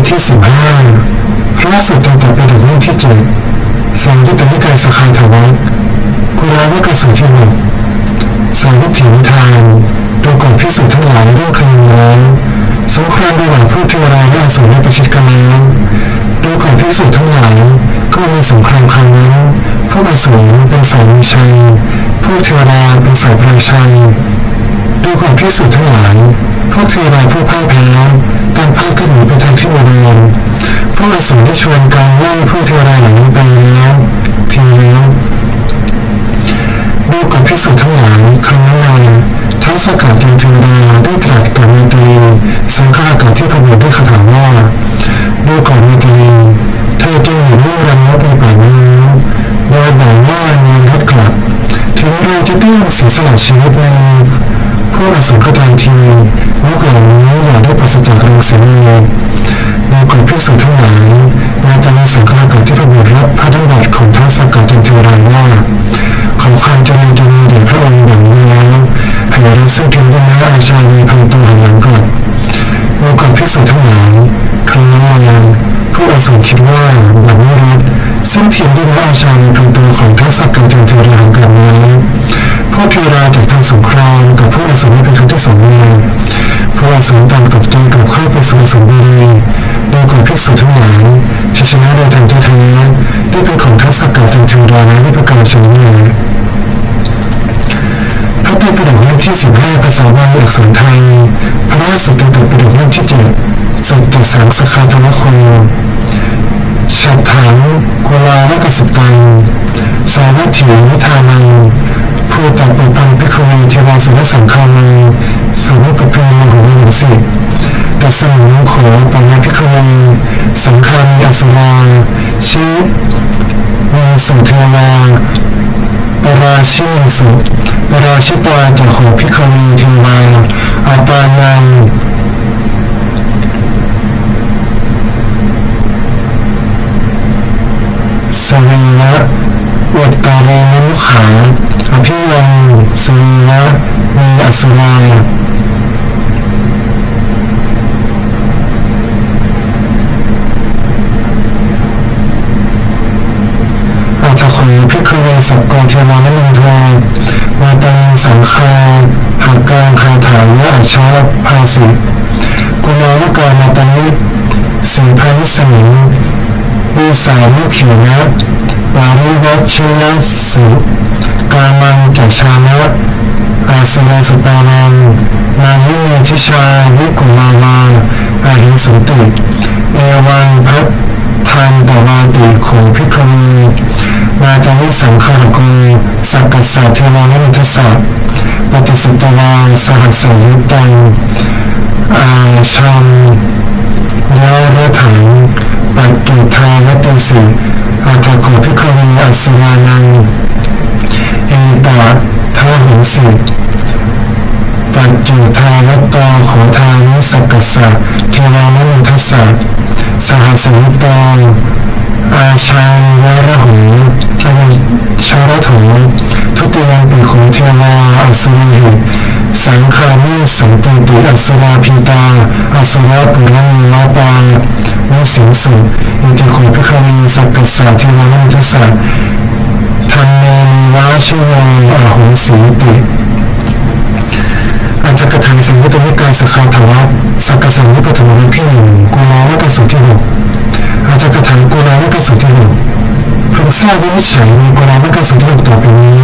มที่15พระสุตตันตปิฎกเล่มที่7สังยุตตนิกายสคาทวัคกุลาวกสูตรที่6สาวัตถีนิทานดูก่อนภิกษุทั้งหลายเรื่องเคยมีแล้วสงครามระหว่างพวกเทวดาและอสูรได้ประชิดกันแล้วดูก่อนภิกษุทั้งหลายก็มีสงครามครั้งนั้นพวกอสูรเป็นฝ่ายมีชัยพวกเทวดาเป็นฝ่ายพระชัยดูก่อนภิกษุทั้งหลายพวกเทวดาผู้พ่ายแพ้ต่างพากันหนีไปทางที่บริเวณพวกอสูรได้ชวนกันไล่พวกเทวดาเหล่านั้นไปแล้วทีแล้วดูก่อนภิกษุทั้งหลายครั้งนั้นเลยท้าวสักกะจันทราได้ตรัสกับมิตรีสังฆากรที่พระบุตรด้วยคาถาว่าดูก่อนมิตรีเธอจงหนีลุ่งรังนกในป่านี้โดยบอกว่านอนรถกลับถึงเราจะต้องเสียสละชีวิตในพวกอสูรก็ตามทีนกเหล่านี้อย่าได้ปราศจากรังสีเลยดูก่อนภิกษุทั้งหลายมิตรีสังฆากรที่พระบุตรรับพระดำรัสของท้าวสักกะจันทราว่าขอความเจริญจงมีแด่พระองค์อย่างนี้แล้วให้เราซึ่งเพียงได้มาอาชามีพันตัวหันหลังกลับดูก่อนภิกษุทั้งหลายครั้งนั้นมาผู้อสูรคิดว่าแบบนี้รัดซึ่งเพียงได้มาอาชามีพันตัวของท้าวสักกะจันทราหันกลับแล้วพวกเทวดาจากทางสงครามกับผู้อสูรเป็นครั้งที่2เลยผู้อสูรต่างตกใจกลับเข้าไปสู่สมบูรณ์ดูก่อนภิกษุทั้งหลายชัยชนะโดยธรรมแท้ๆได้เป็นของท้าวสักกะจันทราและด้วยประการฉะนี้เลยพระไตรปิฎกเล่มที่15ภาษาบาลีอักษรไทยพระสุตตันตปิฎกเล่มที่7สุตตสังสคาทวัคโคฉัตถังกุลาวกสุตังสาวัตถีนิทานังภูตปุพังภิกขุณีเทวาสุรสังฆามีสุรุปพิมโหหิสิตัสมิงโขปานาภิกขุณีสังฆามีอสุราชิวิงสุเทวาปราชิวิงสุปราชิตาจะขอภิกขุณีเทวาอาปานังสวีวะอุตตาเรนมุขาอภิยังสวีวะมีอสุราอาจขอภิกขุณีสักกรเทวานมินโทมาตังสังฆาหาการคาถายะอาชาภาสิกุณาวการมาตันิสิงพานิสมิงวิสามุขีนะปาริวัชยสุกามังจัชานะอาสุเรสุปานังมายุเมทิชาวิกุมาวาอาหิสุติเอวังพัฒทานตวาติโขภิกขุณีมาตานิสังฆาโกสักกัสสะเทวานมิทัสสะปฏิสุตตวาสหัสสยุตตังอาชัมยาระถังปัจจุทาวติสิอาทาโขภิกขุณีอสุรานังเอตาทาหุสิปัจจุทาวตอขอทานิสักกัสสะเทวานมิทัสสะสหัสสยุตตังอาชังยาระหูอายังชาระถุทุติยังปิโขเทวาอสุรีหิสังฆามิสันติติอสุราพีตาอสุราปุรมีวาปาวิสิงสุอิติโขภิกขุณีสักกัสสะเทวานมิทัสสะธัมเมนิวาชิโยอาหุสีติอัจฉริยะสังยุตตนิกายสคาทวัคสักกะสังยุปปฐมวรรคที่1กุลาวกสูตรที่6อาจารย์กถากุลาวกสูตรที่6พึงทราบวินิจฉัยในกุลาวกสูตรที่6ต่อไปนี้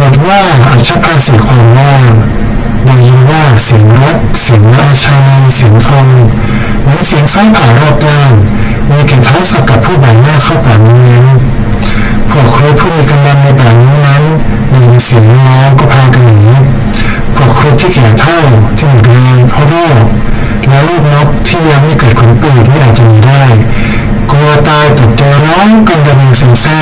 บทว่าอาชาภาสีความว่าได้ยินว่าเสียงรถเสียงอาชาในเสียงทองเหมือนเสียงฟ้าผ่ารอบด้านมีแก่ท้าวสักกะผู้บ่ายหน้าเข้าป่านี้นั้นพวกครูผู้มีกำลังในป่านี้นั้นได้ยินเสียงร้องก็พากันหนีพวกครูที่แก่เท่าที่หมดแรงเพราะโรคและลูกนกที่ยังไม่เกิดขนปีกไม่อาจจะหนีได้กลัวตายตกใจร้องกันระเบิดเสียงแซ่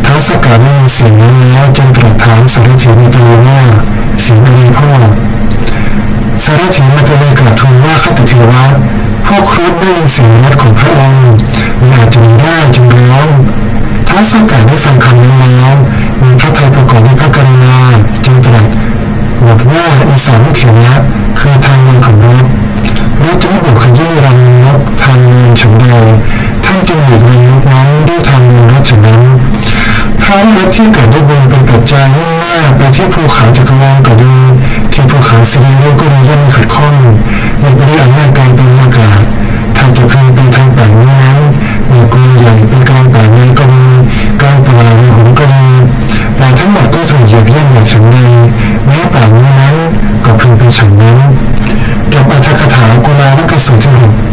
ท้าวสักกะได้ยินเสียงนั้นแล้วจึงตรัสถามสารถีมิตรีว่าเสียงอะไรพ่อสารถีมิตรีกราบทูลว่าข้าแต่เทวะพวกครุฑได้ยินเสียงรถของพระองค์ไม่อาจจะหนีได้จึงร้องท้าวสักกะได้ฟังคำนั้นแล้วมีพระทัยประกอบด้วยพระกรุณาจึงตรัสบทว่าอีสานุเขนะคือทางเดินของรถจะไม่บุกขยี้รังนก ว่ารถที่เกิดด้วยบุญเป็นปัจจัยมุ่งหน้าไปที่ภูเขาจักรวาลก็ดีที่ภูเขาสิริโลกก็ดีย่อมมีขัดข้องยังไปด้วยอำนาจการเป็นอากาศถ้าจะพึงไปทางป่านี้นั้นมีกลุ่มใหญ่เป็นกลางป่านี้ก็มีกลางป่าในหงก็มีแต่ทั้งหมดก็ถูกเหยียบย่ำอย่างฉันใดแม้ป่านี้นั้นก็พึงเป็นฉันนั้นจบอรรถกถากุณาวัคสูตรที่ 6